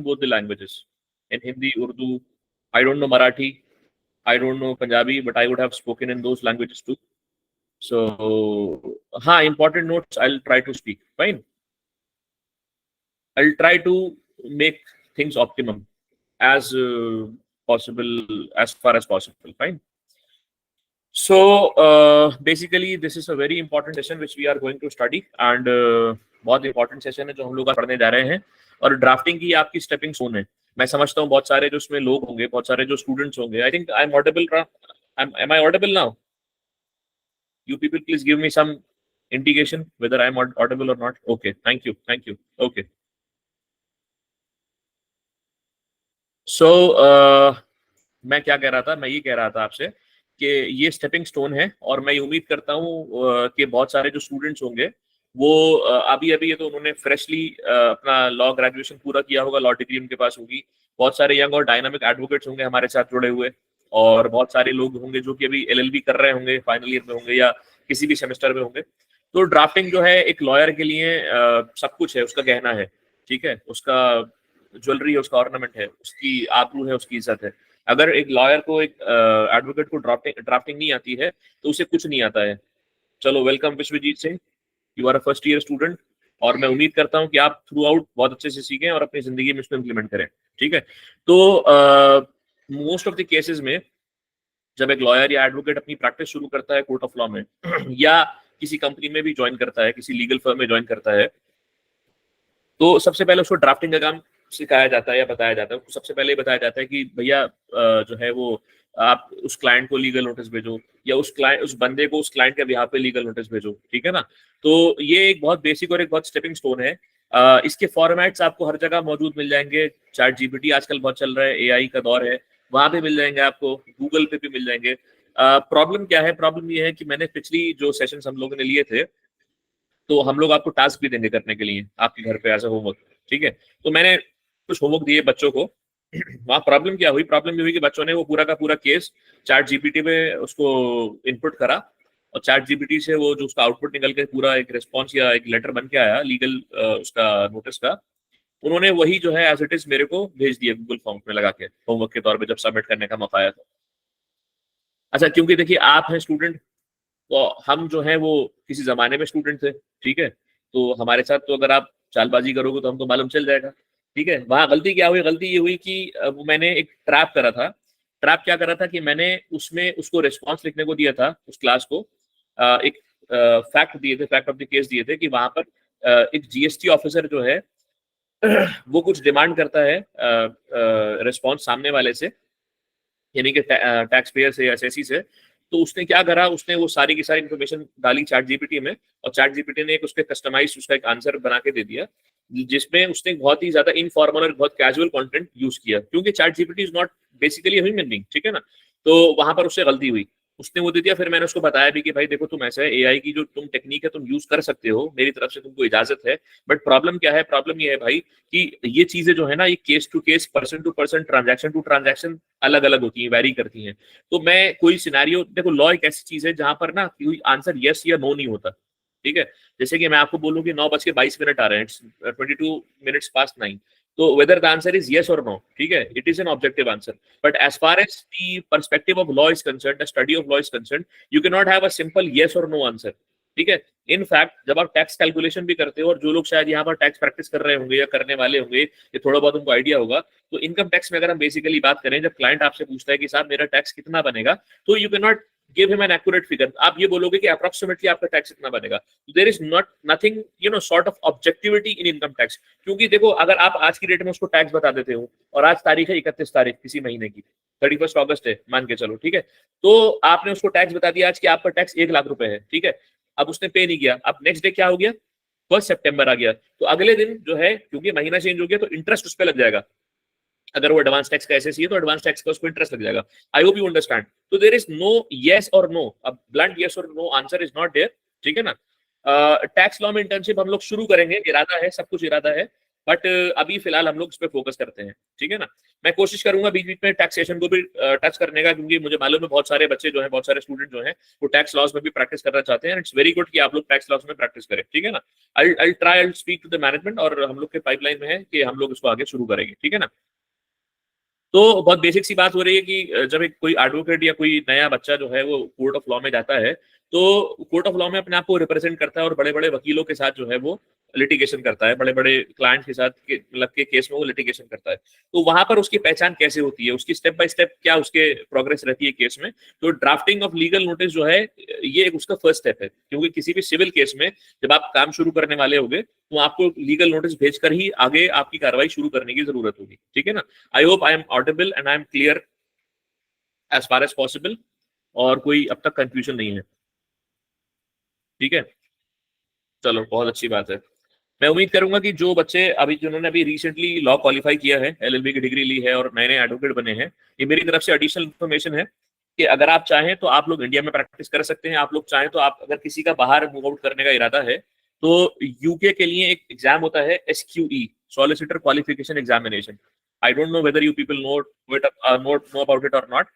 both the languages. In Hindi, Urdu, I don't know Marathi, I don't know Punjabi, but I would have spoken in those languages too. So, important notes I'll try to speak. Fine. I'll try to make things optimum as possible, as far as possible. Fine. So basically, this is a very important session which we are going to study, and बहुत important session है जो हम लोग पढ़ने जा रहे हैं. और ड्राफ्टिंग की आपकी स्टेपिंग स्टोन है. मैं समझता हूँ बहुत सारे जो उसमें लोग होंगे, बहुत सारे जो स्टूडेंट्स होंगे. I think I'm audible. Am I audible now? You people, please give me some indication whether I'm audible or not. Okay, thank you. Okay. So मैं क्या कह रहा था? मैं ये कह रहा था आपसे कि ये स्टेपिंग स्टोन है, और मैं उम्मीद करता हूँ कि बहुत सारे जो स्टूडेंट्स होंगे वो अभी ये तो उन्होंने फ्रेशली अपना लॉ ग्रेजुएशन पूरा किया होगा, लॉ डिग्री उनके पास होगी. बहुत सारे यंग और डायनामिक एडवोकेट्स होंगे हमारे साथ जुड़े हुए, और बहुत सारे लोग होंगे जो कि अभी LLB कर रहे होंगे, फाइनल ईयर में होंगे या किसी भी सेमेस्टर में होंगे. तो ड्राफ्टिंग जो है एक लॉयर के लिए सब कुछ है, उसका गहना है, ठीक है, उसका ज्वेलरी है, उसका ऑर्नामेंट है, उसकी आबरू है, उसकी इज्जत है. अगर एक लॉयर को, एक एडवोकेट को ड्राफ्टिंग नहीं आती है तो उसे कुछ नहीं आता है. चलो, welcome Vishwajit Singh, you are a first year student, और मैं उम्मीद करता हूं कि आप थ्रू आउट बहुत अच्छे से सीखें और अपनी जिंदगी में इसको इम्प्लीमेंट करें. ठीक है. तो मोस्ट ऑफ द केसेस में जब एक लॉयर या एडवोकेट अपनी प्रैक्टिस शुरू करता है कोर्ट ऑफ लॉ में या किसी कंपनी में भी ज्वाइन करता है, किसी लीगल फर्म में ज्वाइन करता है, तो सबसे पहले उसको ड्राफ्टिंग का काम सिखाया जाता है या बताया जाता है. सबसे पहले बताया जाता है कि भैया जो है वो आप उस क्लाइंट को लीगल नोटिस भेजो, या उस बंदे को उस क्लाइंट के बिहाफ पे लीगल नोटिस भेजो. ठीक है ना. तो ये एक बहुत बेसिक और एक बहुत स्टेपिंग स्टोन है. इसके फॉर्मेट्स आपको हर जगह मौजूद मिल जाएंगे. चैट जीपीटी आजकल बहुत चल रहा है, AI का दौर है, वहां पे मिल जाएंगे आपको, गूगल पे भी मिल जाएंगे. प्रॉब्लम क्या है? प्रॉब्लम ये है कि मैंने पिछली जो सेशंस हम लोगों ने लिए थे, तो हम लोग आपको टास्क भी देंगे करने के लिए आपके घर पे एज अ होमवर्क. ठीक है. तो मैंने कुछ होमवर्क दिए बच्चों को. वहाँ प्रॉब्लम क्या हुई? प्रॉब्लम ये हुई कि बच्चों ने वो पूरा का पूरा केस चैट जीपीटी में उसको इनपुट करा, और चैट जीपीटी से वो जो उसका आउटपुट निकल के पूरा एक रिस्पॉन्स या एक लेटर बन के आया लीगल उसका नोटिस का, उन्होंने वही जो है एज इट इज मेरे को भेज दिया गूगल फॉर्म में लगा के होमवर्क के तौर पे, जब सबमिट करने का मौका आया था. अच्छा, क्योंकि देखिए आप हैं स्टूडेंट, तो हम जो है वो किसी जमाने में स्टूडेंट थे. ठीक है. तो हमारे साथ तो अगर आप चालबाजी करोगे तो हमको मालूम चल जाएगा. ठीक है. वहां गलती क्या हुई? गलती ये हुई कि वो मैंने एक ट्रैप करा था. ट्रैप क्या करा था कि मैंने उसमें उसको रिस्पॉन्स लिखने को दिया था, उस क्लास को एक फैक्ट दिए थे, फैक्ट ऑफ द केस दिए थे कि वहां पर एक GST ऑफिसर जो है वो कुछ डिमांड करता है रिस्पॉन्स सामने वाले से, यानी कि टैक्स पेयर से या SSC से. तो उसने क्या करा? उसने वो सारी की सारी इन्फॉर्मेशन डाली चैट जीपीटी में, और चैट जीपीटी ने एक उसके कस्टमाइज उसका एक आंसर बना के दे दिया, जिसमें उसने बहुत ही ज्यादा इनफॉर्मल और बहुत कैजुअल कंटेंट यूज किया, क्योंकि chat GPT is not basically human being. ठीक है ना. तो वहां पर उससे गलती हुई, उसने वो दे दिया. फिर मैंने उसको बताया भी कि भाई देखो, तुम ऐसा है, AI की जो तुम टेक्निक है तुम यूज कर सकते हो, मेरी तरफ से तुमको इजाजत है, बट प्रॉब्लम क्या है? प्रॉब्लम ये है भाई कि ये चीजें जो है ना, ये case to case, person to person, transaction to transaction अलग अलग होती है, वेरी करती हैं. तो मैं कोई सिनेरियो, देखो लॉ एक ऐसी चीज है जहां पर ना कोई आंसर यस या नो नहीं होता. ठीक है. जैसे कि मैं आपको बोलूं कि 9:22 आ रहे हैं, 22 minutes past 9, तो whether the answer is yes और नो, ठीक है, it is an objective answer. But as far as the perspective of law is concern, the study of law is concern, you can not have a simple yes और no answer. ठीक है. In fact जब आप tax calculation भी करते हो, और जो लोग शायद यहाँ पर टैक्स प्रैक्टिस कर रहे होंगे या करने वाले होंगे, ये थोड़ा बहुत उनको आइडिया होगा, तो इनकम टैक्स में अगर हम बेसिकली बात करें, जब क्लाइंट आपसे पूछता है कि साहब मेरा टैक्स कितना बनेगा, तो you can not give him an accurate figure. आप ये बोलोगे कि अप्रोक्सीमेटली आपका टैक्स इतना बनेगा. There is not nothing sort of objectivity in income tax. क्योंकि देखो, अगर आप आज की डेट में उसको टैक्स बता देते हो, और आज तारीख है 31 तारीख किसी महीने की, 31 अगस्त है मान के चलो, ठीक है, तो आपने उसको टैक्स बता दिया आज कि आपका टैक्स 1 लाख रुपए है. ठीक है. अब उसने पे नहीं किया. अब नेक्स्ट डे क्या हो गया? 1 सितंबर आ गया. तो अगले दिन जो है, क्योंकि महीना चेंज हो गया, तो इंटरेस्ट उस पर लग जाएगा. अगर वो एडवांस टैक्स का SSC है तो एडवांस टैक्स का उसको इंटरेस्ट लग जाएगा. I hope you understand. तो देयर इज नो यस और नो. अब ब्लंट यस और no answer is not there. ठीक है ना. टैक्स लॉ में इंटर्नशिप हम लोग शुरू करेंगे, इरादा है, सब कुछ इरादा है. बट अभी फिलहाल हम लोग इस पे फोकस करते हैं, ठीक है ना। मैं कोशिश करूंगा बीच बीच में टैक्सेशन को भी टच करने का, क्योंकि मुझे मालूम है बहुत सारे बच्चे जो हैं, बहुत सारे स्टूडेंट जो हैं, वो टैक्स लॉज में भी प्रैक्टिस करना चाहते हैं। इट्स वेरी गुड कि आप लोग टैक्स लॉज में प्रैक्टिस करें, ठीक है ना। I try, I speak to the management, और हम लोग के पाइपलाइन में है कि हम लोग इसको आगे शुरू करेंगे, ठीक है ना। तो बहुत बेसिक सी बात हो रही है कि जब एक कोई एडवोकेट या कोई नया बच्चा जो है वो कोर्ट ऑफ लॉ में जाता है, तो कोर्ट ऑफ लॉ में अपने आप को रिप्रेजेंट करता है और बड़े बड़े वकीलों के साथ जो है वो लिटिगेशन करता है, बड़े बड़े क्लाइंट के साथ मतलब के केस में वो लिटिगेशन करता है। तो वहां पर उसकी पहचान कैसे होती है, उसकी स्टेप बाय स्टेप क्या उसके प्रोग्रेस रहती है केस में। तो ड्राफ्टिंग ऑफ लीगल नोटिस जो है, ये एक उसका फर्स्ट स्टेप है, क्योंकि किसी भी सिविल केस में जब आप काम शुरू करने वाले होंगे, तो आपको लीगल नोटिस भेजकर ही आगे आपकी कार्रवाई शुरू करने की जरूरत होगी, ठीक है ना। I hope I am audible and I am clear as far as possible, और कोई अब तक कंफ्यूजन नहीं है, ठीक है। चलो, बहुत अच्छी बात है। मैं उम्मीद करूंगा कि जो बच्चे अभी, जिन्होंने अभी रिसेंटली लॉ क्वालिफाई किया है, एलएलबी की डिग्री ली है और नए नए एडवोकेट बने हैं, ये मेरी तरफ से एडिशनल इन्फॉर्मेशन है कि अगर आप चाहें तो आप लोग इंडिया में प्रैक्टिस कर सकते हैं। आप लोग चाहें तो, आप अगर किसी का बाहर मूव आउट करने का इरादा है, तो यूके के लिए एक एग्जाम होता है SQE, solicitor qualification examination. I don't know whether you people know about it और not,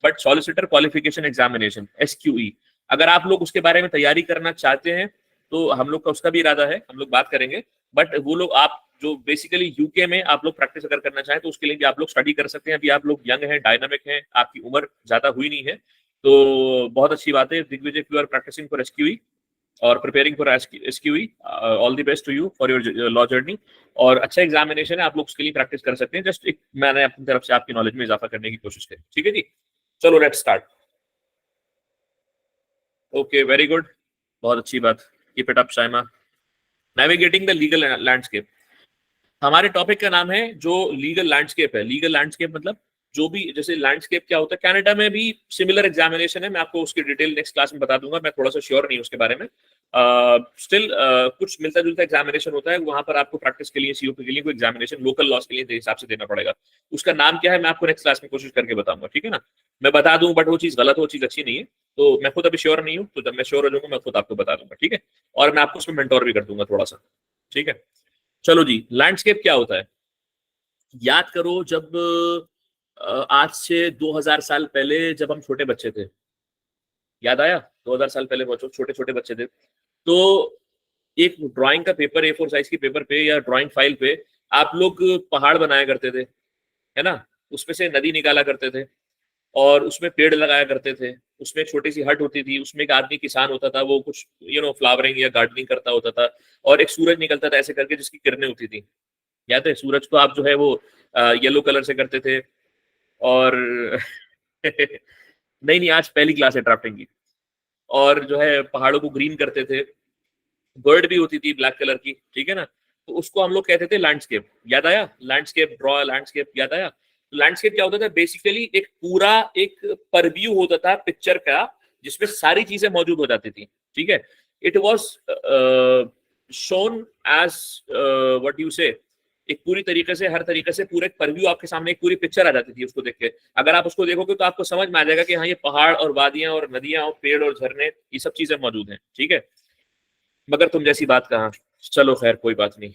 but solicitor qualification examination SQE, अगर आप लोग उसके बारे में तैयारी करना चाहते हैं, तो हम लोग का उसका भी इरादा है, हम लोग बात करेंगे। बट वो लोग, आप जो बेसिकली यूके में आप लोग प्रैक्टिस अगर करना चाहें, तो उसके लिए भी आप लोग स्टडी कर सकते हैं। अभी आप लोग यंग हैं, डायनामिक हैं, आपकी उम्र ज्यादा हुई नहीं है, तो बहुत अच्छी बात है। Digvijay, you are practising for SQE और preparing for SQE, all the best to you for your law journey. और अच्छा एग्जामिनेशन है, आप लोग उसके लिए प्रैक्टिस कर सकते हैं। जस्ट एक मैंने अपनी तरफ से आपकी नॉलेज में इजाफा करने की कोशिश करी, ठीक है जी। चलो, let's start. Okay, very good, बहुत अच्छी बात। Keep it up Shaima. Navigating the legal landscape, हमारे टॉपिक का नाम है जो लीगल लैंडस्केप है। लीगल लैंडस्केप मतलब जो भी, जैसे लैंडस्केप क्या होता है, कनाडा में भी सिमिलर एग्जामिनेशन है। मैं आपको उसकी डिटेल नेक्स्ट क्लास में बता दूंगा, मैं थोड़ा सा श्योर नहीं हूँ उसके बारे में। स्टिल कुछ मिलता जुलता एग्जामिनेशन होता है, वहां पर आपको प्रैक्टिस के लिए, COP के लिए कोई एग्जामिनेशन लोकल लॉस के लिए हिसाब से देना पड़ेगा। उसका नाम क्या है, मैं आपको नेक्स्ट क्लास में कोशिश करके बताऊंगा, ठीक है ना। मैं बता दूं, बट वो चीज गलत हो, वो चीज अच्छी नहीं है, तो मैं खुद अभी श्योर नहीं हूँ। तो जब मैं श्योर हो जाऊंगा, मैं खुद आपको बता दूंगा, ठीक है। और मैं आपको उसमें मेंटोर भी कर दूंगा थोड़ा सा, ठीक है। चलो जी, लैंडस्केप क्या होता है, याद करो जब आज से 2000 साल पहले जब हम छोटे बच्चे थे, याद आया? 2000 साल पहले बच्चों, छोटे छोटे बच्चे थे, तो एक ड्राइंग का पेपर, A4 साइज की पेपर पे या ड्राइंग फाइल पे आप लोग पहाड़ बनाया करते थे, है ना। उसमें से नदी निकाला करते थे, और उसमें पेड़ लगाया करते थे। उसमें छोटी सी हट होती थी, उसमें एक आदमी किसान होता था, वो कुछ फ्लावरिंग या गार्डनिंग करता होता था, और एक सूरज निकलता था ऐसे करके, जिसकी किरणें होती थी। याद है? सूरज को आप जो है वो येलो कलर से करते थे, और नहीं नहीं, आज पहली क्लास है ड्राफ्टिंग की। और जो है पहाड़ों को ग्रीन करते थे, बर्ड भी होती थी ब्लैक कलर की, ठीक है ना। तो उसको हम लोग कहते थे लैंडस्केप। याद आया? लैंडस्केप, ड्रॉ लैंडस्केप, याद आया? लैंडस्केप क्या होता था, बेसिकली एक पूरा एक परव्यू होता था पिक्चर का, जिसमें सारी चीजें मौजूद हो जाती थी, ठीक है। It was shown as what you say, एक पूरी तरीके से, हर तरीके से पूरे परव्यू आपके सामने, एक पूरी पिक्चर आ जाती थी उसको देख के। अगर आप उसको देखोगे तो आपको समझ में आ जाएगा कि हाँ, ये पहाड़ और वादियां और नदियां और पेड़ और झरने, ये सब चीजें मौजूद हैं, ठीक है। मगर तुम जैसी बात कहाँ, चलो खैर, कोई बात नहीं।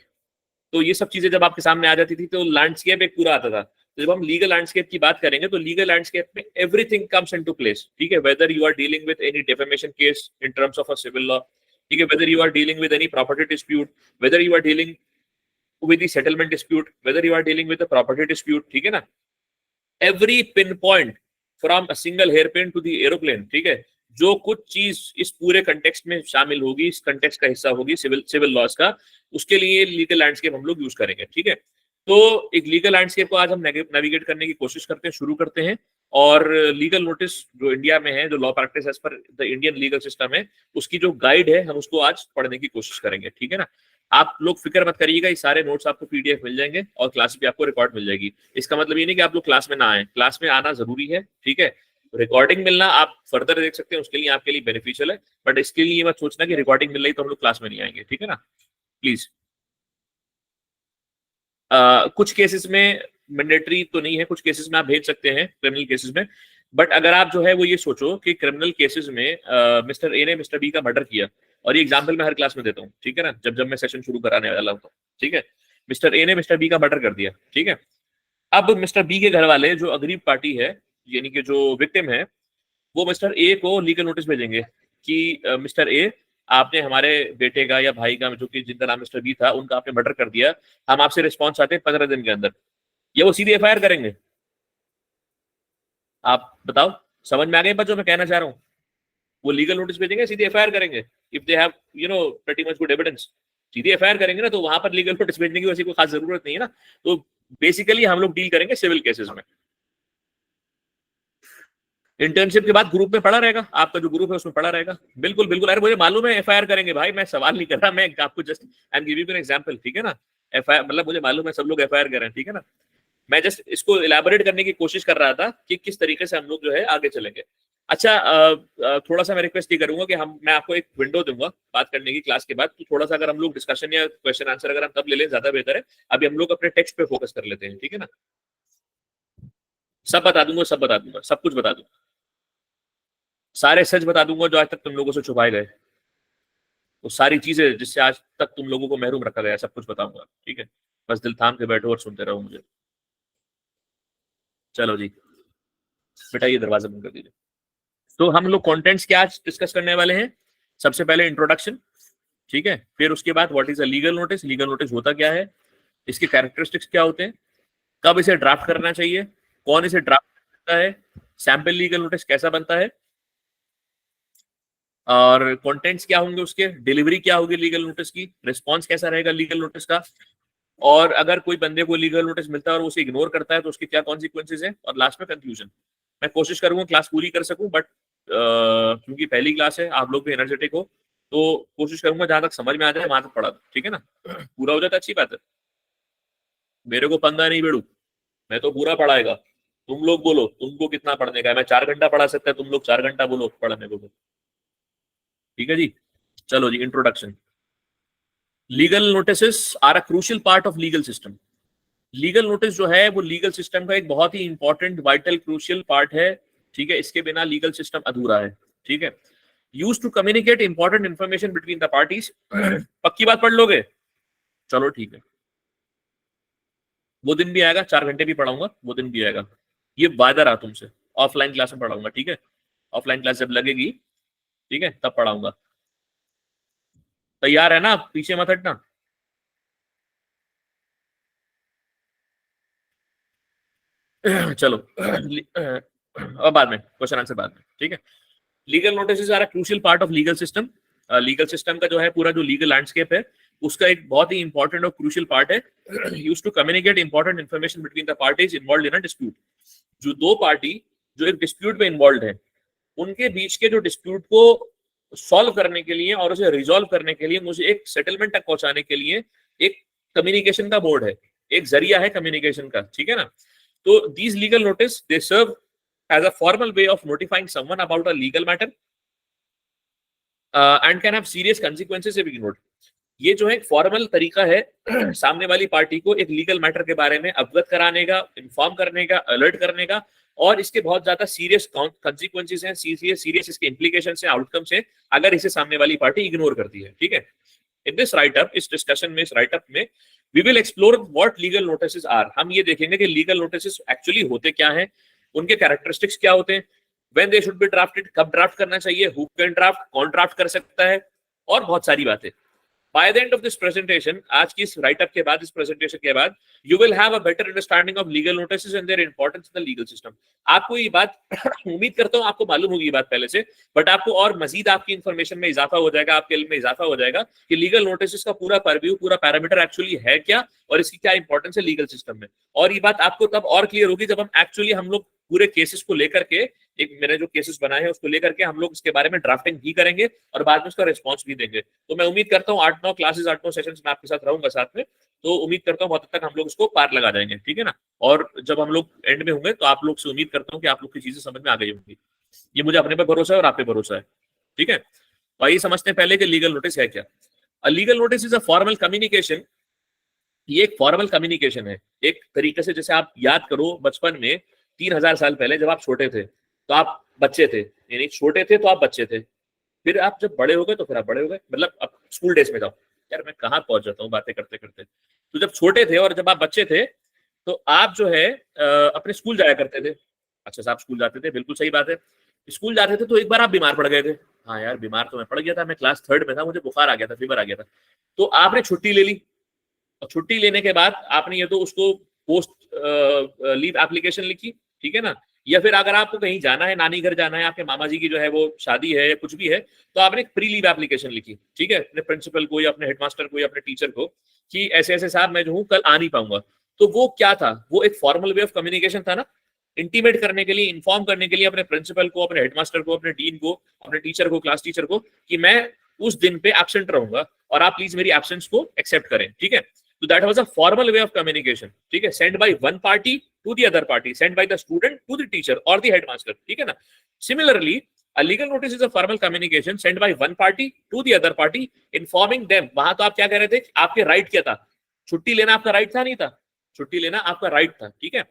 तो ये सब चीजें जब आपके सामने आ जाती थी, तो लैंडस्केप एक पूरा आता था। तो जब हम लीगल लैंडस्केप की बात करेंगे, तो लीगल लैंडस्केप में एवरीथिंग कम्स इनटू प्लेस, ठीक है। Whether you are dealing with any defamation case in terms of a civil law, ठीक है, whether you are dealing with any property dispute, whether you are dealing with the settlement dispute, whether you are dealing with the property dispute, ठीक है ना। Every pin point from a single hair pin to the aeroplane, ठीक है। जो कुछ चीज इस पूरे कंटेक्स्ट में शामिल होगी, इस कंटेक्स्ट का हिस्सा होगी सिविल लॉज का, उसके लिए लीगल लैंडस्केप हम लोग यूज करेंगे, ठीक है। तो एक लीगल लैंडस्केप को आज हम नेविगेट करने की कोशिश करते हैं, शुरू करते हैं। और लीगल नोटिस जो इंडिया में है, जो law practice as per the Indian legal system है, उसकी जो गाइड है, हम उसको आज पढ़ने की कोशिश करेंगे, ठीक है ना। आप लोग फिक्र मत करिएगा, ये सारे नोट्स आपको PDF मिल जाएंगे, और क्लास भी आपको रिकॉर्ड मिल जाएगी। इसका मतलब ये नहीं कि आप लोग क्लास में ना आए, क्लास में आना जरूरी है, ठीक है। रिकॉर्डिंग मिलना आप फर्दर देख सकते हैं, उसके लिए आपके लिए बेनिफिशियल है, बट इसके लिए मत सोचना कि रिकॉर्डिंग मिल रही तो हम लोग क्लास में नहीं आएंगे, ठीक है ना, प्लीज। कुछ केसेस में मैंडेटरी तो नहीं है, कुछ केसेस में आप भेज सकते हैं, क्रिमिनल केसेस में। बट अगर आप जो है वो ये सोचो कि क्रिमिनल केसेस में मिस्टर ए ने मिस्टर बी का मर्डर किया, और ये एग्जाम्पल मैं हर क्लास में देता हूँ, ठीक है ना, जब जब मैं सेशन शुरू कराने वाला हूँ, ठीक है। मिस्टर ए ने मिस्टर बी का मर्डर कर दिया, ठीक है। अब मिस्टर बी के घर वाले जो अग्रीव पार्टी है, यानी कि जो विक्टिम है, वो मिस्टर ए को लीगल नोटिस भेजेंगे कि मिस्टर ए, आपने हमारे बेटे का या भाई का, जो कि जिनका नाम मिस्टर बी था, उनका आपने मर्डर कर दिया, हम आपसे रिस्पॉन्स चाहते हैं 15 दिन के अंदर। ये वो सीधे एफआईआर करेंगे? आप बताओ, समझ में आ गई बात जो मैं कहना चाह रहा हूँ? वो लीगल नोटिस भेजेंगे, सीधे एफआईआर करेंगे if they have pretty much good evidence. सीधे एफआईआर करेंगे ना, तो वहां पर लीगल नोटिस भेजने की वैसी कोई खास जरूरत नहीं है ना। तो बेसिकली हम लोग डील करेंगे सिविल केसेस में। इंटर्नशिप के बाद ग्रुप में पड़ा रहेगा, आपका जो ग्रुप है उसमें पड़ा रहेगा। बिल्कुल बिल्कुल, अरे मुझे मालूम है एफआईआर करेंगे भाई, मैं सवाल नहीं कर रहा, मैं आपको just I am giving you an example, ठीक है ना। एफआईआर मतलब मुझे मालूम है सब लोग एफआईआर कर रहे हैं, ठीक है ना। मैं जस्ट इसको इलेबोरेट करने की कोशिश कर रहा था कि किस तरीके से हम लोग जो है आगे चलेंगे। अच्छा, थोड़ा सा मैं रिक्वेस्ट ये करूंगा कि मैं आपको एक विंडो दूंगा बात करने की क्लास के बाद, तो थोड़ा सा अगर हम लोग डिस्कशन या क्वेश्चन आंसर अगर हम तब ले लें ज्यादा बेहतर है। अभी हम लोग अपने टेक्स्ट पे फोकस कर लेते हैं, ठीक है ना। सब बता दूंगा, सब बता दूंगा, सब कुछ बता दूंगा, सारे सच बता दूंगा जो आज तक तुम लोगों से छुपाए गए, वो सारी चीजें जिससे आज तक तुम लोगों को महरूम रखा गया, सब कुछ बताऊंगा, ठीक है। बस दिल थाम के बैठो और सुनते रहो मुझे। चलो जी, बेटा ये दरवाजा बंद कर दीजिए। तो हम लोग कंटेंट्स क्या डिस्कस करने वाले हैं? सबसे पहले इंट्रोडक्शन, ठीक है। फिर उसके बाद what is a legal notice, legal notice होता क्या है, इसके कैरेक्टरिस्टिक्स क्या होते हैं, कब इसे ड्राफ्ट करना चाहिए, कौन इसे ड्राफ्ट करता है, सैंपल लीगल नोटिस कैसा बनता है, और कंटेंट्स क्या होंगे उसके, डिलीवरी क्या होगी लीगल नोटिस की, रिस्पॉन्स कैसा रहेगा लीगल नोटिस का, और अगर कोई बंदे को लीगल नोटिस मिलता है और उसे इग्नोर करता है तो उसके क्या कॉन्सिक्वेंसेज है, और लास्ट में कंक्लूजन। मैं कोशिश करूंगा क्लास पूरी कर सकूं, बट क्योंकि पहली क्लास है, आप लोग भी एनर्जेटिक हो, तो कोशिश करूंगा जहां तक समझ में आ जाए वहां तक पढ़ा दूं, ठीक है ना। पूरा हो जाता अच्छी बात है, मेरे को पंगा नहीं बेड़ू, मैं तो पूरा पढ़ाएगा। तुम लोग बोलो तुमको कितना पढ़ने का है, मैं 4 घंटा पढ़ा सकता है, तुम लोग 4 घंटा बोलो पढ़ने को, ठीक है जी। चलो जी, introduction. Legal notice are a crucial part of legal system. Legal notice जो है वो लीगल सिस्टम का एक बहुत ही इंपॉर्टेंट वाइटल क्रूशियल पार्ट है, ठीक है। इसके बिना लीगल सिस्टम अधूरा है, ठीक है। Use to communicate important information between the parties. पक्की बात पढ़ लोगे? चलो ठीक है, वो दिन भी आएगा, 4 घंटे भी पढ़ाऊंगा, वो दिन भी आएगा, ये वायदा रहा तुमसे। ऑफलाइन क्लास में पढ़ाऊंगा, ठीक है। ऑफलाइन क्लास जब लगेगी, ठीक है, तब पढ़ाऊंगा। तैयार है ना? पीछे मत हटना। चलो, अब बाद में क्वेश्चन आंसर बाद में, ठीक है। Legal notice are a crucial part of legal system. Legal system का जो है पूरा जो लीगल लैंडस्केप है, उसका एक बहुत ही इंपॉर्टेंट और क्रूशियल पार्ट है। Use to communicate important information between the parties involve in a dispute. जो दो पार्टी जो एक डिस्प्यूट में इन्वॉल्व है, उनके बीच के जो डिस्प्यूट को सॉल्व करने के लिए और उसे रिजॉल्व करने के लिए, मुझे एक सेटलमेंट तक पहुंचाने के लिए एक कम्युनिकेशन का बोर्ड है, एक जरिया है कम्युनिकेशन का, ठीक है ना। तो these legal notice they serve as a formal way of notifying someone about a legal matter and can have serious consequences if ignored. ये जो है एक फॉर्मल तरीका है सामने वाली पार्टी को एक लीगल मैटर के बारे में अवगत कराने का, इन्फॉर्म करने का, अलर्ट करने का, और इसके बहुत ज्यादा सीरियस कॉन्सिक्वेंसेस हैं, सीरियस इसके इम्प्लीकेशन है, आउटकम्स हैं, अगर इसे सामने वाली पार्टी इग्नोर करती है, ठीक है। इन दिस राइटअप, इस डिस्कशन में, इस राइटअप में we will explore what legal notice are. हम ये देखेंगे कि लीगल नोटिस एक्चुअली होते क्या हैं, उनके कैरेक्टरिस्टिक्स क्या होते हैं, when they should be drafted, कब ड्राफ्ट करना चाहिए, हु कैन ड्राफ्ट, कौन ड्राफ्ट कर सकता है, और बहुत सारी बातें। By the end of this presentation, आज की इस राइटअप के बाद, इस प्रेजेंटेशन के बाद, you will have a better understanding of legal notices and their importance in the legal system. आपको ये बात उम्मीद करता हूँ आपको मालूम होगी ये बात पहले से, बट आपको और मजीद आपकी इंफॉर्मेशन में इजाफा हो जाएगा, आपके इल्म में इजाफा हो जाएगा कि लीगल नोटिस का पूरा परव्यू, पूरा पैरामीटर एक्चुअली है क्या, और इसकी क्या इंपॉर्टेंस है लीगल सिस्टम में। और ये बात आपको तब और क्लियर होगी जब हम लोग पूरे केसेस को लेकर के, एक मैंने जो केसेस बनाए हैं उसको लेकर के हम लोग इसके बारे में ड्राफ्टिंग भी करेंगे और बाद में उसका रिस्पॉन्स भी देंगे। तो मैं उम्मीद करता हूँ 8-9 क्लासेस, 8-9 सेशंस में आपके साथ रहूंगा साथ में, तो उम्मीद करता हूँ बहुत हद तक हम लोग इसको पार लगा जाएंगे, ठीक है ना। और जब हम लोग एंड में होंगे तो आप लोग से उम्मीद करता हूँ कि आप लोग की चीजें समझ में आ गई होंगी। ये मुझे अपने पे भरोसा है और आप पे भरोसा है, ठीक है। तो आइए समझते हैं पहले कि लीगल नोटिस है क्या। Legal notice is a formal communication. ये एक फॉर्मल कम्युनिकेशन है, एक तरीके से, जैसे आप याद करो बचपन में 3000 साल पहले जब आप छोटे थे तो आप बच्चे थे, यानी छोटे थे तो आप बच्चे थे, फिर आप जब बड़े हो गए तो फिर आप बड़े हो गए, मतलब अब स्कूल डेज में जाओ, यार मैं कहाँ पहुंच जाता हूँ बातें करते करते। तो जब छोटे थे और जब आप बच्चे थे तो आप जो है अपने स्कूल जाया करते थे। अच्छा साहब स्कूल जाते थे, बिल्कुल सही बात है। स्कूल जाते थे तो एक बार आप बीमार पड़ गए थे। हाँ यार बीमार तो मैं पड़ गया था, मैं क्लास 3rd में था, मुझे बुखार आ गया था, फीवर आ गया था। तो आपने छुट्टी ले ली, और छुट्टी लेने के बाद आपने ये तो उसको पोस्ट लीव एप्लीकेशन लिखी, ठीक है ना। या फिर अगर आपको कहीं जाना है, नानी घर जाना है, आपके मामा जी की जो है वो शादी है या कुछ भी है, तो आपने एक प्री लीव एप्लीकेशन लिखी, ठीक है, अपने प्रिंसिपल को या अपने हेडमास्टर को या अपने टीचर को कि ऐसे ऐसे साहब मैं जो हूँ कल आ नहीं पाऊंगा। तो वो क्या था, वो एक फॉर्मल वे ऑफ कम्युनिकेशन था ना, इंटीमेट करने के लिए, इन्फॉर्म करने के लिए अपने प्रिंसिपल को, अपने हेडमास्टर को, अपने डीन को, अपने टीचर को, क्लास टीचर को, कि मैं उस दिन पे एब्सेंट रहूंगा और आप प्लीज मेरी एब्सेंस को एक्सेप्ट करें, ठीक है। So that was a formal way of communication, ठीक है, sent by one party to the other party, sent by the student to the teacher or the headmaster, ठीक है ना। Similarly, a legal notice is a formal communication sent by one party to the other party, informing them। वहां तो आप क्या कह रहे थे, आपके राइट क्या था, छुट्टी लेना आपका राइट था नहीं था, छुट्टी लेना आपका राइट था, ठीक है।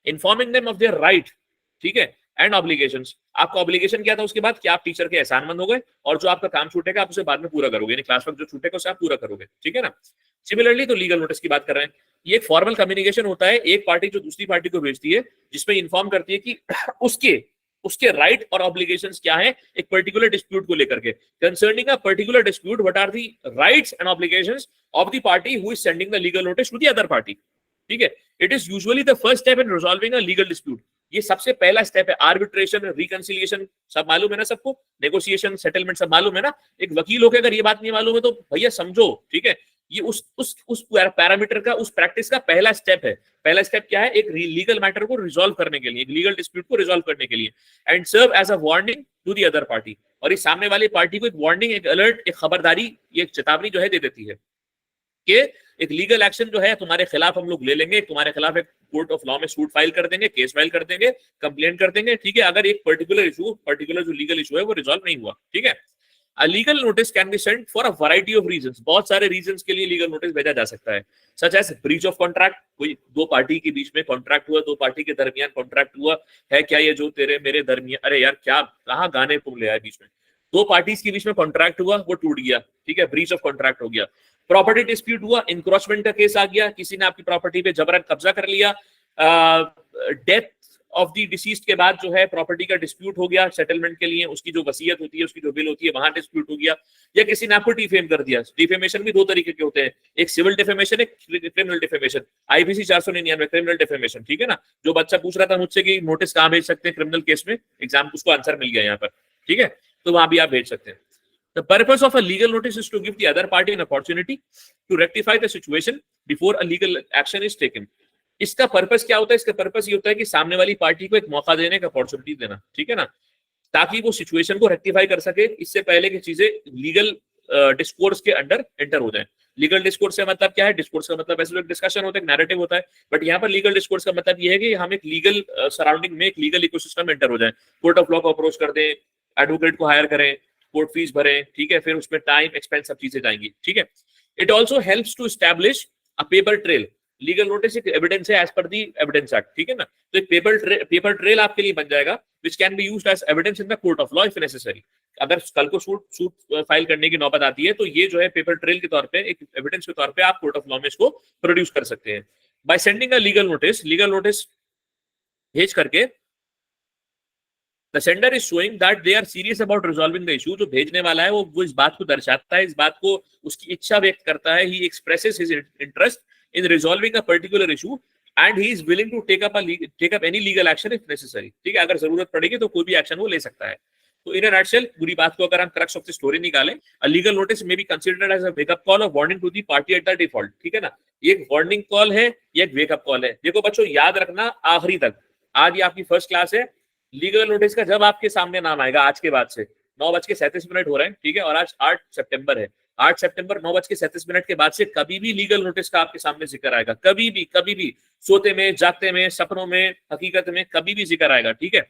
Informing them of their right, ठीक है, एंड ऑब्लिगेशंस। आपका ऑब्लिगेशन क्या था उसके बाद, कि आप टीचर के एहसानमंद हो गए और जो आपका काम छूटेगा आप उसे बाद में पूरा करोगे, यानी क्लास वर्क जो छूटेगा उसे आप पूरा करोगे, ठीक है ना। सिमिलरली तो लीगल नोटिस की बात कर रहे हैं, ये एक फॉर्मल कम्युनिकेशन होता है, एक पार्टी जो दूसरी पार्टी को भेजती है, जिसमें इन्फॉर्म करती है कि उसके उसके राइट और ऑब्लिगेशंस क्या है एक पर्टिकुलर डिस्प्यूट को लेकर के। Concerning a particular dispute, what are the rights and obligations of the party who is sending the legal notice to the other party, ठीक है। It is usually the first step in resolving a legal dispute. ये सबसे पहला step है। Arbitration, reconciliation सब मालूम है ना सबको, नेगोशिएशन, सेटलमेंट सब मालूम है ना। एक वकील होकर अगर ये बात नहीं मालूम है तो भैया समझो, ठीक है। ये उस पैरामीटर का, उस प्रैक्टिस का पहला स्टेप है। पहला स्टेप क्या है, एक लीगल मैटर को रिजॉल्व करने के लिए, एक लीगल डिस्प्यूट को रिजॉल्व करने के लिए, and serve as a warning to the other party. और इस सामने वाली पार्टी को एक वार्निंग, एक अलर्ट, एक खबरदारी, एक चेतावनी जो है दे देती है कि एक लीगल एक्शन जो है तुम्हारे खिलाफ हम लोग ले लेंगे, तुम्हारे खिलाफ एक कोर्ट ऑफ लॉ में सूट फाइल कर देंगे, केस फाइल कर देंगे, कंप्लेंट कर देंगे, ठीक है, अगर एक पर्टिकुलर इशू, पर्टिकुलर जो लीगल इशू है वो रिजॉल्व नहीं हुआ, ठीक है। A legal notice can be sent for a variety of reasons। बहुत सारे रीजंस के लिए लीगल नोटिस भेजा जा सकता है, such as breach of contract, कोई दो पार्टी के बीच में कॉन्ट्रैक्ट हुआ, दो पार्टी के दरमियान कॉन्ट्रैक्ट हुआ है, क्या ये जो तेरे मेरे दरमियान, अरे यार क्या कहाँ गाने तुम ले आए बीच में, दो पार्टीज के बीच में कॉन्ट्रैक्ट हुआ, वो टूट गया, ठीक है, ब्रीच ऑफ कॉन्ट्रैक्ट हो गया। प्रॉपर्टी डिस्प्यूट हुआ, इंक्रोचमेंट का केस आ गया, किसी ने आपकी प्रॉपर्टी पे जबरन कब्जा कर लिया, डेथ ऑफ द डिसीज्ड के बाद जो है प्रॉपर्टी का डिस्प्यूट हो गया सेटलमेंट के लिए, उसकी जो वसीयत होती है, उसकी जो बिल होती है, वहां डिस्प्यूट हो गया, या किसी ने आपको डिफेम कर दिया। डिफेमेशन भी दो तरीके के होते हैं, एक सिविल डिफेमेशन, एक criminal defamation. IPC 499 criminal defamation, ठीक है ना। जो बच्चा पूछ रहा था मुझसे कि नोटिस कहाँ भेज सकते हैं क्रिमिनल केस में, एग्जाम उसको आंसर मिल गया यहाँ पर, ठीक है, तो वहां भी आप भेज सकते हैं। The purpose of a legal notice is to give the other party an opportunity to rectify the situation before a legal action is taken। इसका पर्पस क्या होता है, इसका पर्पस ये होता है कि सामने वाली पार्टी को एक मौका देने का, अपॉर्चुनिटी देना, ठीक है ना, ताकि वो सिचुएशन को रेक्टिफाई कर सके इससे पहले की चीजें लीगल डिस्कोर्स के अंडर एंटर हो जाए। लीगल डिस्कोर्स का मतलब क्या है, डिस्कोर्स का मतलब ऐसे एक डिस्कशन होता है, एक नैरेटिव होता है, बट यहाँ पर लीगल डिस्कोर्स का मतलब ये है कि हम एक लीगल सराउंडिंग में, एक लीगल इकोसिस्टम में एंटर हो जाए, कोर्ट ऑफ लॉ को अप्रोच कर दें, एडवोकेट को हायर करें, कोर्ट फीस भरें, ठीक है, फिर उसमें टाइम, एक्सपेंस, सब चीजें जाएंगी, ठीक है। It also helps to establish a paper trail. Legal notice एक एविडेंस है as per the evidence act, ठीक है ना। तो एक पेपर ट्रेल आपके लिए बन जाएगा which can be used as evidence in the court of law if necessary. अगर कल को सूट फाइल करने की नौबत आती है तो ये जो है पेपर ट्रेल के तौर पे, एक एविडेंस के तौर पे आप कोर्ट ऑफ लॉ में इसको प्रोड्यूस कर सकते हैं। By sending a legal notice भेज करके The sender is showing that they are serious about resolving the issue। जो भेजने वाला है वो इस बात को दर्शाता है, इस बात को, उसकी इच्छा व्यक्त करता है। He expresses his interest in resolving a particular issue and he is willing to take up any legal action if necessary। ठीक है, अगर जरूरत पड़ेगी तो कोई भी एक्शन वो ले सकता है। तो इन a nutshell पूरी बात को अगर हम क्रक्स ऑफ द स्टोरी निकालें, a legal notice may be considered as a wake up call or warning to the party at the default। ठीक है ना, ये एक वार्निंग कॉल है, ये एक वेकअप कॉल है। देखो बच्चों याद रखना आखिरी तक, आज ये आपकी फर्स्ट क्लास है। लीगल नोटिस का जब आपके सामने नाम आएगा, आज के बाद से 9:37 हो रहे हैं, ठीक है, और आज 8 सितंबर है, 8 सितंबर 9:37 के बाद से कभी भी लीगल नोटिस का आपके सामने जिक्र आएगा, कभी भी सोते में, जागते में, सपनों में, हकीकत में, कभी भी जिक्र आएगा, ठीक है।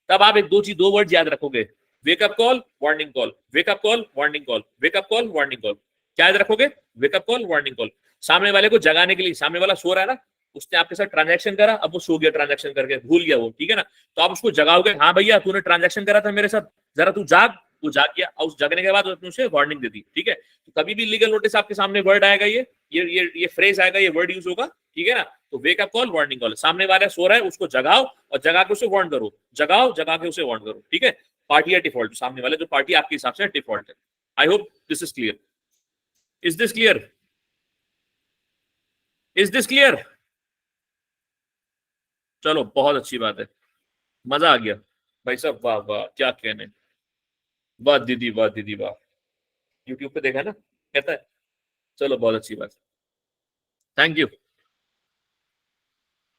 तब आप एक दो वर्ड याद रखोगे, wake up call, warning call, wake up call, warning call, wake up call, warning call. क्या याद रखोगे, वेकअप कॉल, वार्निंग कॉल। सामने वाले को जगाने के लिए, सामने वाला सो रहा है ना, उसने आपके साथ ट्रांजैक्शन करा, अब वो सो गया, ट्रांजैक्शन करके भूल गया वो, ठीक है ना, तो आप उसको जगाओगे, हाँ भैया तूने ट्रांजैक्शन करा था मेरे साथ, जरा तू जाग, वो जाग गया, उस जगने के बाद उसने उसे वार्निंग दे दी, ठीक है। तो कभी भी लीगल नोटिस आपके सामने वर्ड आएगा, ये फ्रेज आएगा, ये वर्ड यूज होगा, ठीक है ना। तो wake up call, warning call, सामने वाला सो रहा है उसको जगाओ और जगा के उसे वार्न करो, जगाओ जगा के उसे वार्न करो, ठीक है। पार्टी या डिफॉल्ट, सामने वाले जो पार्टी आपके हिसाब से डिफॉल्ट है। I hope this is clear. Is this clear? Is this clear? चलो बहुत अच्छी बात है, मजा आ गया भाई साहब, वाह वाह क्या कहने, वाह दीदी वाह दीदी वाह। यूट्यूब पे देखा ना, कहता है। चलो बहुत अच्छी बात, thank you.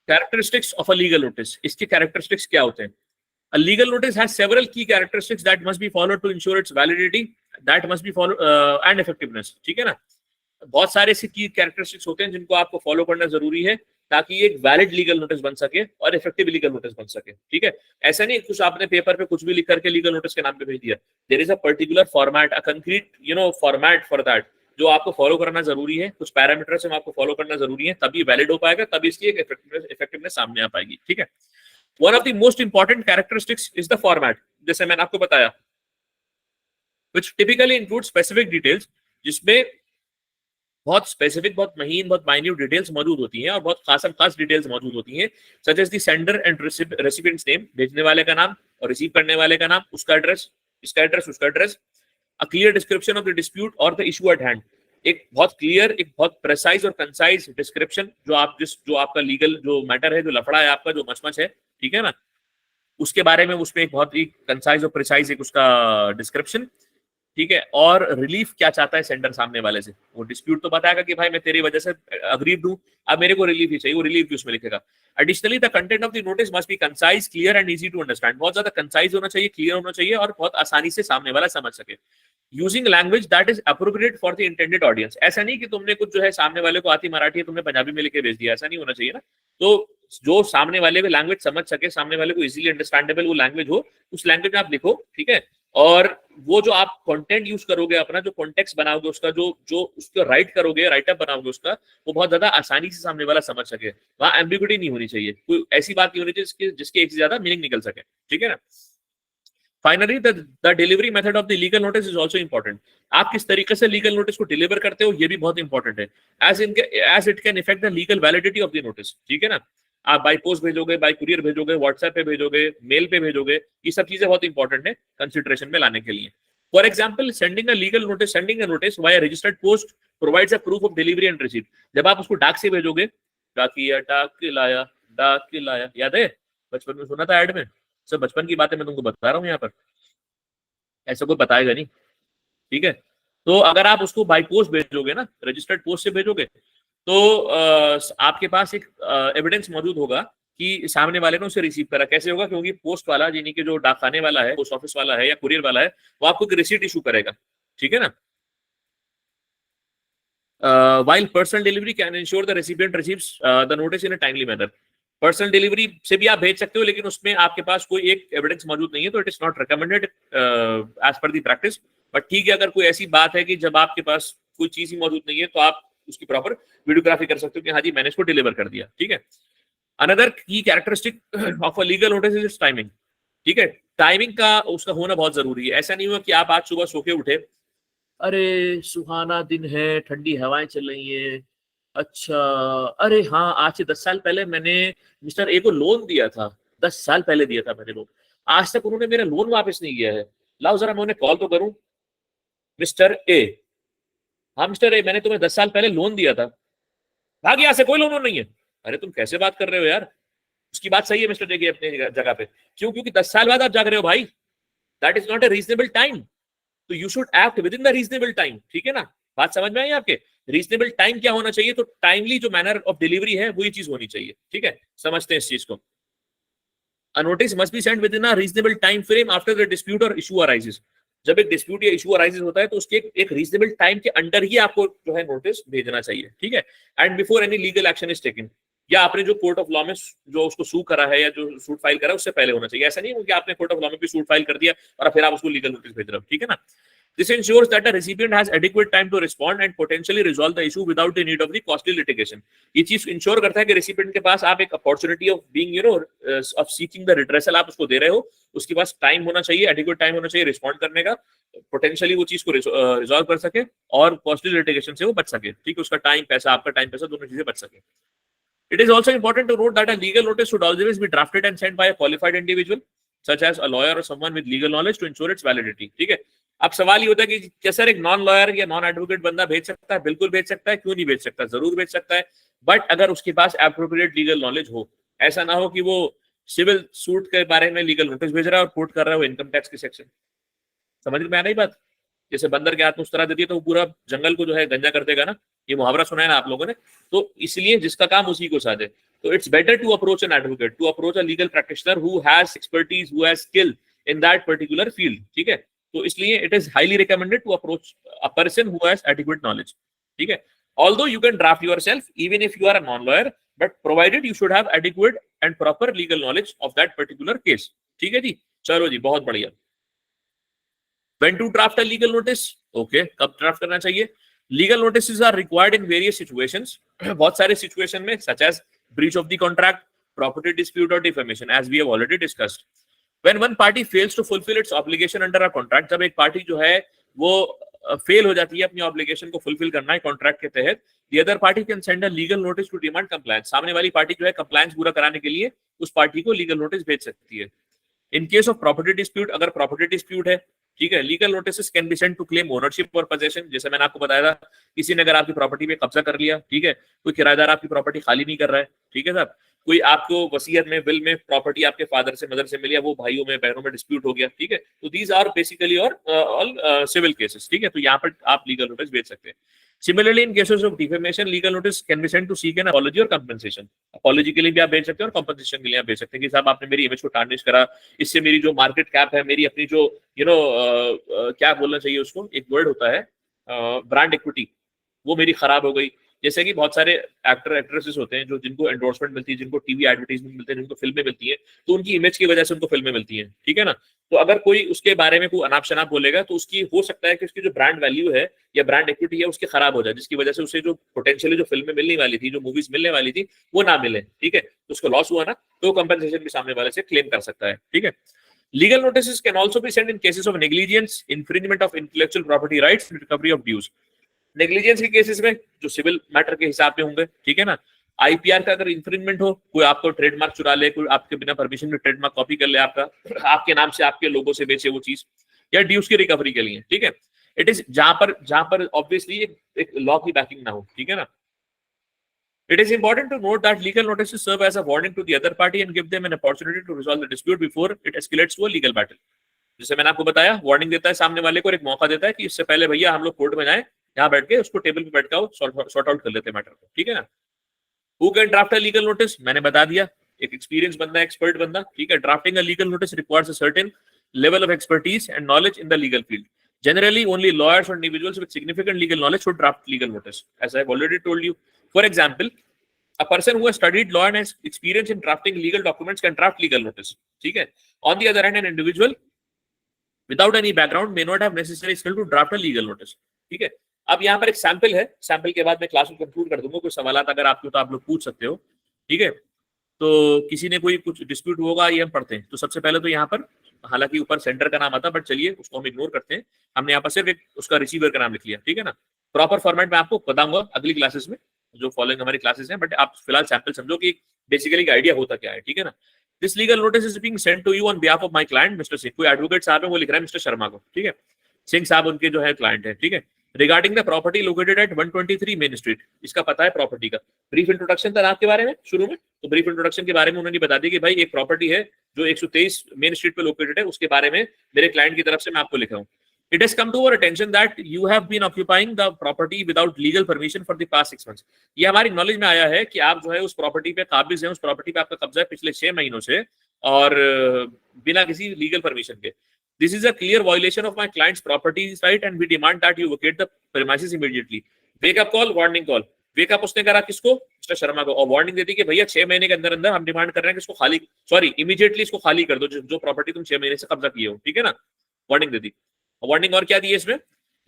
Characteristics of a legal notice, इसके कैरेक्टरिस्टिक्स क्या होते हैं? A legal notice has several key characteristics that must be followed to ensure its validity, that must be followed and effectiveness, ठीक है ना। बहुत सारे ऐसे की कैरेक्टरिस्टिक्स होते हैं जिनको आपको फॉलो करना जरूरी है ताकि ये एक वैलिड लीगल नोटिस बन सके और इफेक्टिव लीगल नोटिस बन सके, ठीक है। ऐसा नहीं कुछ आपने पेपर पे कुछ भी लिख करके लीगल नोटिस के नाम पे भेज दिया। There is a particular format, a concrete format for that, जो आपको फॉलो करना जरूरी है, कुछ पैरामीटर्स आपको फॉलो करना जरूरी है, तभी वैलिड हो पाएगा, तभी इसकी एक इफेक्टिवनेस सामने आ पाएगी, ठीक है। One of the most important characteristics is the format, जैसे मैंने आपको बताया, which typically includes specific details, जिसमें बहुत स्पेसिफिक, बहुत महीन, बहुत माइन्यूट डिटेल्स मौजूद होती हैं और बहुत खास डिटेल्स मौजूद होती हैं, such as the sender and recipients name, भेजने वाले का नाम और रिसीव करने वाले का नाम, उसका एड्रेस, इसका एड्रेस, उसका address, a clear description of the dispute और द इशू एट हैंड, एक बहुत क्लियर, एक बहुत प्रेसाइज और कंसाइज डिस्क्रिप्शन, जो आपका लीगल जो मैटर है, जो लफड़ा है आपका, जो मचमच है, ठीक है ना, उसके बारे में उसमें एक बहुत ही कंसाइज और प्रिसाइज एक उसका डिस्क्रिप्शन, ठीक है। और रिलीफ क्या चाहता है सेंडर सामने वाले से, वो डिस्प्यूट तो बताएगा कि भाई मैं तेरी वजह से अग्रीव्ड हूं, अब मेरे को रिलीफ ही चाहिए, वो रिलीफ भी उसमें लिखेगा। Additionally the content of the notice must be concise, clear and easy to understand, बहुत ज्यादा कंसाइज होना चाहिए, क्लियर होना चाहिए और बहुत आसानी से सामने वाला समझ सके। Using language that is appropriate for the intended audience, ऐसा नहीं कि तुमने कुछ जो है सामने वाले को आती मराठी है तुमने पंजाबी में लिखे भेज दिया, ऐसा नहीं होना चाहिए ना। तो जो सामने वाले को लैंग्वेज समझ सके, सामने वाले को इजीली अंडरस्टैंडेबल वो लैंग्वेज हो, उस लैंग्वेज में आप लिखो, ठीक है। और वो जो आप कंटेंट यूज करोगे, अपना जो कॉन्टेक्स्ट बनाओगे उसका, जो जो उसको राइट करोगे, राइटअप बनाओगे उसका, वो बहुत ज्यादा आसानी से सामने वाला समझ सके, वहां एम्बिग्युइटी नहीं होनी चाहिए, कोई ऐसी बात नहीं होनी चाहिए जिसके एक से ज्यादा मीनिंग निकल सके, ठीक है ना। Finally the delivery method of the legal notice is also important, आप किस तरीके से लीगल नोटिस को डिलीवर करते हो ये भी बहुत इंपॉर्टेंट है, as it can affect the legal validity of the notice, ठीक है ना। आप बाई पोस्ट भेजोगे, बाई कुरियर भेजोगे, व्हाट्सएप पे भेजोगे, मेल पे भेजोगे, ये सब चीजें बहुत इंपॉर्टेंट है कंसिडरेशन में लाने के लिए। For example, sending a notice via registered post provides a proof of delivery and receipt, जब आप उसको डाक से भेजोगे, डाकिया डाक के लाया, याद है बचपन में सुना था एड में, सब बचपन की बातें मैं तुमको बता रहा हूँ यहाँ पर, ऐसा कोई बताएगा नहीं, ठीक है। तो अगर आप उसको बाई पोस्ट भेजोगे ना, रजिस्टर्ड पोस्ट से भेजोगे, तो आपके पास एक एविडेंस मौजूद होगा कि सामने वाले ने उसे रिसीव करा, कैसे होगा, क्योंकि पोस्ट वाला यानी कि जो डाकखाने वाला है, पोस्ट ऑफिस वाला है या कुरियर वाला है, वो आपको एक रिसीट इशू करेगा, ठीक है ना। while personal delivery can ensure the recipient receives the notice in a timely manner, personal delivery से भी आप भेज सकते हो, लेकिन उसमें आपके पास कोई एक एविडेंस मौजूद नहीं है, तो it is not recommended as per the practice. But ठीक है, अगर कोई ऐसी बात है कि जब आपके पास कोई चीज ही मौजूद नहीं है, तो आप उसकी प्रॉपर वीडियोग्राफी कर सकते हो कि हाँ जी मैंने इसको डिलीवर कर दिया, ठीक है। अनदर की characteristic of a legal notice is timing, ठीक है। टाइमिंग का उसका होना बहुत जरूरी है, ऐसा नहीं हुआ कि आप आज सुबह सो के उठे, अरे सुहाना दिन है, ठंडी हवाएं चल रही है, अच्छा, अरे हाँ आज से 10 साल पहले मैंने मिस्टर ए को लोन दिया था, 10 साल पहले दिया था मैंने लोन, आज तक उन्होंने मेरा लोन वापस नहीं किया है, लाओ जरा मैं उन्हें कॉल तो करूं। मिस्टर ए, हाँ मिस्टर ए, मैंने तुम्हें 10 साल पहले लोन दिया था, भाग यहाँ से, कोई लोन नहीं है। अरे तुम कैसे बात कर रहे हो यार, उसकी बात सही है मिस्टर ए की अपने जगह पे, क्यों, क्योंकि 10 साल बाद आप जाग रहे हो भाई, that is not a reasonable time, तो you should act within the reasonable time, ठीक है ना। बात समझ में आई आपके, रीजनेबल टाइम क्या होना चाहिए, तो टाइमली जो मैनर ऑफ डिलीवरी है वो ये चीज होनी चाहिए, ठीक है। समझते हैं इस चीज को। A notice must be sent with in a reasonable time frame after the dispute और इशू अराइजेस, जब एक डिस्प्यूट या इशू अराइजेस होता है तो उसके एक रीजनेबल टाइम के अंडर ही आपको जो है नोटिस भेजना चाहिए, ठीक है। And before any legal action is taken, या आपने जो कोर्ट ऑफ लॉ में जो उसको सू करा है या जो सूट फाइल करा है उससे पहले होना चाहिए, ऐसा नहीं है कि आपने कोर्ट ऑफ लॉ में भी सूट फाइल कर दिया और फिर आप उसको लीगल नोटिस भेज रहे हो, ठीक है ना। This ensures that the recipient has adequate time to respond and potentially resolve the issue without the need of the costly litigation. ये चीज इंश्योर करता है कि recipient के पास आप एक opportunity of being of seeking the redressal आप उसको दे रहे हो, उसके पास टाइम होना चाहिए, एडिक्वेट टाइम होना चाहिए रिस्पॉन्ड करने का, पोटेंशियली वो चीज को रिजॉल्व कर सके और कॉस्टली लिटिगेशन से वो बच सके, ठीक है, उसका टाइम पैसा, आपका टाइम पैसा दोनों चीजें बच सके. It is also important to note that a legal notice should always be drafted and sent by a qualified individual, such as a lawyer or someone with legal knowledge to ensure its validity. ठीक है. अब सवाल ये होता है कि क्या sir एक नॉन लॉयर या नॉन एडवोकेट बंदा भेज सकता है? बिल्कुल भेज सकता है, क्यों नहीं भेज सकता, जरूर भेज सकता है, बट अगर उसके पास एप्रोप्रिएट लीगल नॉलेज हो. ऐसा ना हो कि वो सिविल सूट के बारे में लीगल नोटिस भेज रहा है और कोट कर रहा है वो इनकम टैक्स के सेक्शन. समझ में आ रही बात? जैसे बंदर के हाथ में उस तरह देती है तो वो पूरा जंगल को जो है गंजा कर देगा ना. ये मुहावरा सुना है ना आप लोगों ने. तो इसलिए जिसका काम उसी को साधे. तो it's better to approach an advocate, to approach a legal practitioner who has expertise, who has skill in that particular field. ठीक है. तो इसलिए it is highly recommended to approach a person who has adequate knowledge. ठीक है. Although you can draft yourself even if you are a non-lawyer, but provided you should have adequate and proper legal knowledge of that particular case. ठीक है जी. चलो जी, बहुत बढ़िया. When to draft a legal notice? Okay, कब draft करना चाहिए? Legal notices are required in various situations. बहुत सारे सिचुएशन में, such as breach of the contract, property dispute or defamation, as we have already discussed. When one party fails to fulfill its obligation under a contract, जब एक party जो है वो fail हो जाती है अपनी ऑब्लिगेशन को फुलफिल करना है कॉन्ट्रैक्ट के तहत, the other party can send a legal notice to demand compliance. सामने वाली पार्टी जो है कंप्लायंस पूरा कराने के लिए उस पार्टी को लीगल नोटिस भेज सकती है. In case of property dispute, अगर प्रॉपर्टी डिस्प्यूट है, ठीक है, legal notice can be sent to claim ownership और पोजेशन. जैसे मैंने आपको बताया था, किसी ने अगर आपकी प्रॉपर्टी पे कब्जा कर लिया, ठीक है, कोई किराएदार आपकी प्रॉपर्टी खाली नहीं कर रहा है, ठीक है साहब, कोई आपको वसीयत में, विल में प्रॉपर्टी आपके फादर से, मदर से मिली, वो भाइयों में, बहनों में डिस्प्यूट हो गया, ठीक है, तो दीज आर बेसिकली और ऑल सिविल केसेस. ठीक है. तो यहाँ पर आप लीगल नोटिस भेज सकते हैं. Similarly, in cases of defamation, legal notice can be sent to seek an apology or compensation. Apology के लिए भी आप भेज सकते हैं और compensation के लिए आप भेज सकते हैं कि साहब आपने मेरी इमेज को टार्निश करा, इससे मेरी जो मार्केट कैप है, मेरी अपनी जो क्या बोलना चाहिए उसको, एक वर्ड होता है ब्रांड इक्विटी, वो मेरी खराब हो गई. जैसे कि बहुत सारे एक्टर एक्ट्रेसेस होते हैं जो जिनको एंडोर्समेंट मिलती है, जिनको टीवी एडवर्टाइजमेंट मिलते हैं, जिनको फिल्में मिलती हैं, तो उनकी इमेज की वजह से उनको फिल्में मिलती हैं. ठीक है ना. तो अगर कोई उसके बारे में कोई अनाप शनाप बोलेगा तो उसकी हो सकता है कि उसकी जो ब्रांड वैल्यू है या ब्रांड इक्विटी है उसकी खराब हो जाए, जिसकी वजह से उसे जो पोटेंशियली जो फिल्में मिलने वाली थी, जो मूवीज मिलने वाली थी, वो ना मिले. ठीक है. तो उसको लॉस हुआ ना, तो कंपेंसेशन भी सामने वाले से क्लेम कर सकता है. ठीक है. Legal notices can also be sent in cases of negligence, infringement of intellectual property rights, and recovery of dues. Negligence के केसेस में जो सिविल मैटर के हिसाब में होंगे, ठीक है ना. आईपीआर का अगर इंफ्रिंजमेंट हो, कोई आपको ट्रेडमार्क चुरा ले, कोई आपके बिना परमिशन में ट्रेडमार्क कॉपी कर ले, आपका आपके नाम से, आपके लोगों से बेचे वो चीज, या ड्यूज की रिकवरी के लिए. ठीक है. इट इज जहां पर ऑब्वियसली एक लॉ की बैकिंग ना हो. ठीक है ना. It is important to note that legal notices serve as a warning to the other party and give them an opportunity to resolve the dispute before it escalates to a legal battle. जैसे मैंने आपको बताया, warning देता है सामने वाले को, एक मौका देता है कि इससे पहले भैया हम लोग कोर्ट में जाएं, यहाँ बैठ के उसको टेबल पे बैठ के सॉर्ट आउट कर लेते हैं मैटर को. ठीक है ना. Who can draft a legal notice? मैंने बता दिया, एक एक्सपीरियंस बंदा, एक्सपर्ट बंदा. ठीक है. Drafting a legal notice requires a certain level of expertise and knowledge in the legal field. Generally, only lawyers or individuals with significant legal knowledge should draft legal notice, as I have already told you. For example, a person who has studied law and has experience in drafting legal documents can draft legal notice. ठीक है. On the other hand, an individual without any background may not have necessary skill to draft a legal notice. ठीक है. अब यहाँ पर एक sample है, sample के बाद मैं क्लास को कंक्लूड कर दूंगा. कोई सवालात अगर आपको तो आप लोग पूछ सकते हो. ठीक है. तो किसी ने कोई कुछ डिस्प्यूट होगा, ये हम पढ़ते हैं. तो सबसे पहले तो यहाँ पर, हालांकि ऊपर सेंटर का नाम आता, बट चलिए उसको हम इग्नोर करते हैं. हमने यहाँ पर सिर्फ एक उसका रिसीवर का नाम लिख लिया. ठीक है ना. प्रॉपर फॉर्मेट में आपको बताऊंगा अगली क्लासेस में, जो फॉलोइंग हमारी क्लासेस हैं, बट आप फिलहाल सैंपल समझो कि बेसिकली आइडिया होता क्या है. ठीक है ना. This legal notice is being sent to you on behalf of my client mister Singh. कोई एडवोकेट साहब है, वो लिख रहा है मिस्टर शर्मा को. ठीक है. सिंह साहब उनके जो है क्लाइंट है. ठीक है. Regarding the property located at 123 main street. इसका पता है प्रॉपर्टी का. ब्रीफ इंट्रोडक्शन था आपके बारे में शुरू में, तो ब्रीफ इंट्रोडक्शन के बारे में उन्होंने बता दी कि भाई एक प्रॉपर्टी है जो 123 मेन स्ट्रीट पे लोकेटेड है, उसके बारे में मेरे क्लाइंट की तरफ से मैं आपको लिख रहा हूँ. It has come to our attention that you have been occupying the property without legal permission for the past 6 months. ये हमारी नॉलेज में आया है कि आप जो है उस प्रॉपर्टी पे काबिज हैं, उस प्रॉपर्टी पे आपका कब्जा है पिछले 6 महीनों से, और बिना किसी लीगल परमिशन के. This is a clear violation of my client's property right and we demand that you vacate the premises immediately. Wake up call, warning call. Wake up उसने करा किसको? मिस्टर शर्मा को. और वार्निंग देती कि भैया 6 महीने के अंदर अंदर हम डिमांड कर रहे हैं कि इसको खाली, सॉरी इमीडिएटली इसको खाली कर दो, जो प्रॉपर्टी तुम 6 महीने से कब्जा किए हो. ठीक है ना. वार्निंग देती. वार्निंग और क्या दी है इसमें,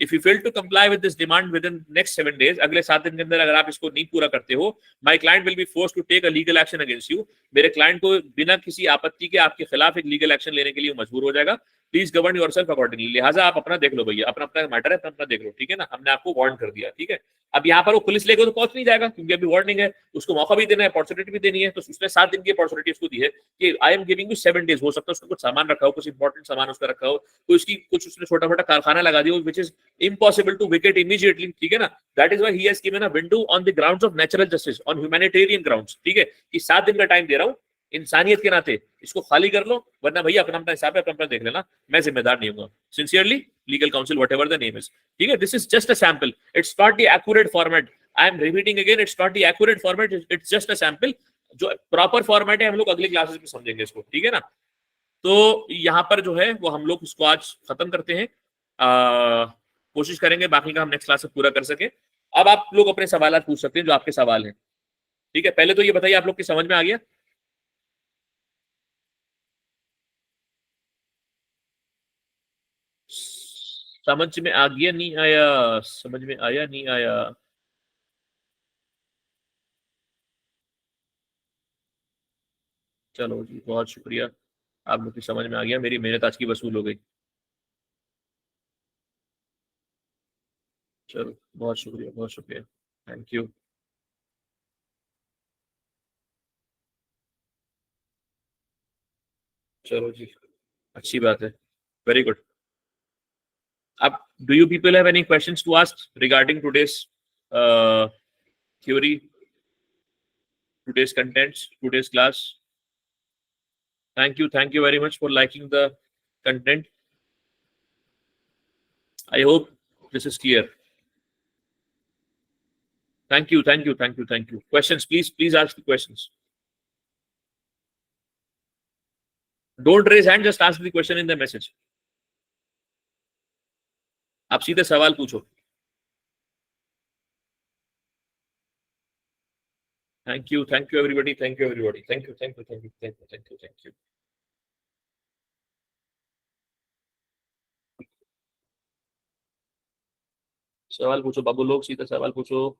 if you fail to comply with this demand within next 7 days, अगले 7 दिन के अंदर अगर आप इसको नहीं पूरा करते हो, my client will be forced to take a legal action against you, मेरे क्लाइंट को बिना किसी आपत्ति के आपके खिलाफ एक लीगल एक्शन लेने के लिए मजबूर हो जाएगा। प्लीज गवर्न योरसेल्फ अकॉर्डिंगली, लिहाजा आप अपना देख लो भैया, अपना अपना मैटर है, अपना देख लो, ठीक है ना, हमने आपको वार्न कर दिया, ठीक है। अब यहाँ पर वो पुलिस लेके तो पहुंच नहीं जाएगा क्योंकि अभी वार्निंग है, उसको मौका भी देना है, अपॉर्चुनिटी भी देनी है, तो उसने 7 दिन की अपॉर्चुनिटी उसको दी है कि I am giving you 7 days। हो सकता है उसको कुछ सामान रखा हो, कुछ इंपॉर्टेंट सामान उसका रखा हो, तो उसकी कुछ उसने छोटा मोटा कारखाना लगा दिया, which is impossible to vacate immediately, ठीक है ना। That is why he has given a window on the grounds of natural justice, on humanitarian grounds, ठीक है, कि 7 दिन का टाइम दे रहा हूँ, इंसानियत के नाते इसको खाली कर लो, वरना भैया अपना अपना हिसाब है, अपना अपना देख लेना, मैं जिम्मेदार नहीं हूँ। Sincerely legal council, whatever the name is, ठीक है। This is just a sample, it's not the accurate format, I am repeating again, it's not the accurate format, it's just a sample. जो प्रॉपर फॉर्मेट है हम लोग अगली classes में समझेंगे इसको, ठीक है ना। तो यहाँ पर जो है वो हम लोग इसको आज खत्म करते हैं, कोशिश करेंगे बाकी का हम नेक्स्ट क्लास में पूरा कर सके। अब आप लोग अपने सवाल पूछ सकते हैं जो आपके सवाल हैं, ठीक है। पहले तो ये बताइए आप लोग की समझ में आ गया? समझ में आ गया, नहीं आया? समझ में आया, नहीं आया? चलो जी, बहुत शुक्रिया, आप लोग की समझ में आ गया, मेरी मेहनत आज की वसूल हो गई। चलो, बहुत शुक्रिया, बहुत शुक्रिया, थैंक यू। चलो जी, अच्छी बात है, वेरी गुड। अब do you people have any questions to ask regarding today's theory, today's contents, today's class? Thank you very much for liking the content. I hope this is clear. Thank you, thank you, thank you, thank you. Questions, please, please ask the questions. Don't raise hand, just ask the question in the message. आप सीधे सवाल पूछो। Thank you everybody, thank you everybody, thank you, thank you, thank you, thank you, thank you, thank you. सवाल पूछो बाबू लोग, सीधा सवाल पूछो।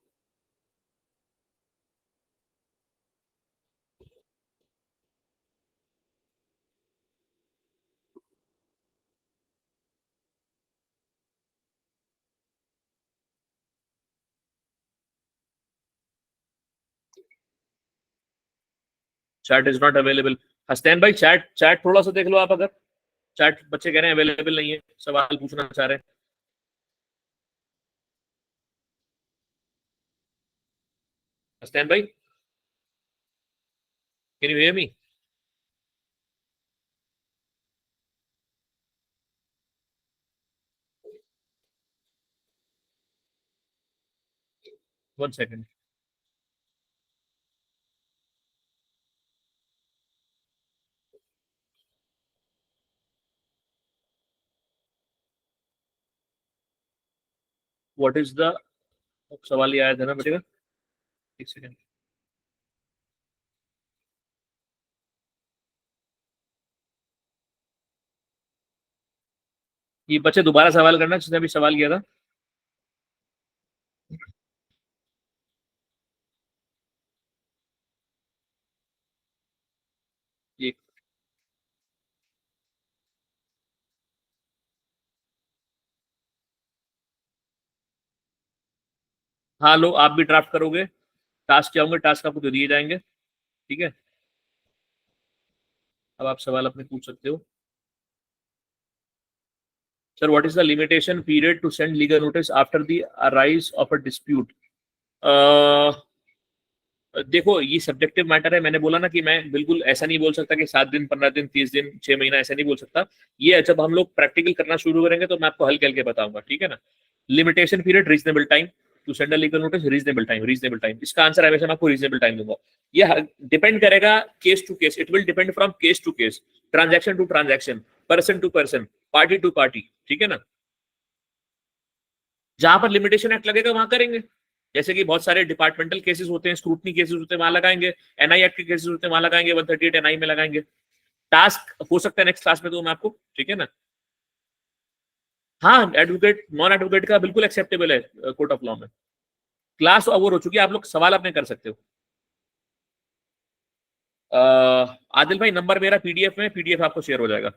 Chat is not available. Hasnain भाई, चैट चैट थोड़ा सा देख लो आप, अगर चैट बच्चे कह रहे हैं अवेलेबल नहीं है, सवाल पूछना चाह रहे हैं। हसनैन भाई, can you hear me? One second. What is the, सवाल ये आया था ना बेटेगा, एक सेकंड। ये बच्चे दोबारा सवाल करना जिसने अभी सवाल किया था। ये हाँ, लो आप भी ड्राफ्ट करोगे, टास्क क्या होंगे, टास्क आपको दे दिए जाएंगे, ठीक है। अब आप सवाल अपने पूछ सकते हो। Sir, what is the limitation period to send legal notice after the arise of a dispute? देखो, ये सब्जेक्टिव मैटर है, मैंने बोला ना कि मैं बिल्कुल ऐसा नहीं बोल सकता कि 7 दिन, 15 दिन, 30 दिन, 6 महीना, ऐसा नहीं बोल सकता। ये जब हम लोग प्रैक्टिकल करना शुरू करेंगे तो मैं आपको हल करके बताऊंगा, ठीक है ना। Limitation period, reasonable time to send a legal notice, reasonable time, reasonable time, इसका आंसर हमेशा मैं आपको रीजनेबल टाइम दूंगा। ये डिपेंड करेगा case to case, it will depend from case to case, transaction to transaction, person to person, party to party, ठीक है ना। जहां पर लिमिटेशन एक्ट लगेगा वहां करेंगे, जैसे कि बहुत सारे डिपार्टमेंटल केसेस होते हैं, स्क्रूटनी केसेस होते हैं, वहां लगाएंगे। एनआई एक्ट के केसेस होते हैं, वहां लगाएंगे, 138 एनआई में लगाएंगे। टास्क हो सकता है नेक्स्ट क्लास में, तो मैं आपको, ठीक है ना। हाँ, एडवोकेट, नॉन एडवोकेट का बिल्कुल एक्सेप्टेबल है कोर्ट ऑफ लॉ में। क्लास ओवर हो चुकी है, आप लोग सवाल अपने कर सकते हो। आदिल भाई नंबर मेरा पीडीएफ में, पीडीएफ आपको शेयर हो जाएगा।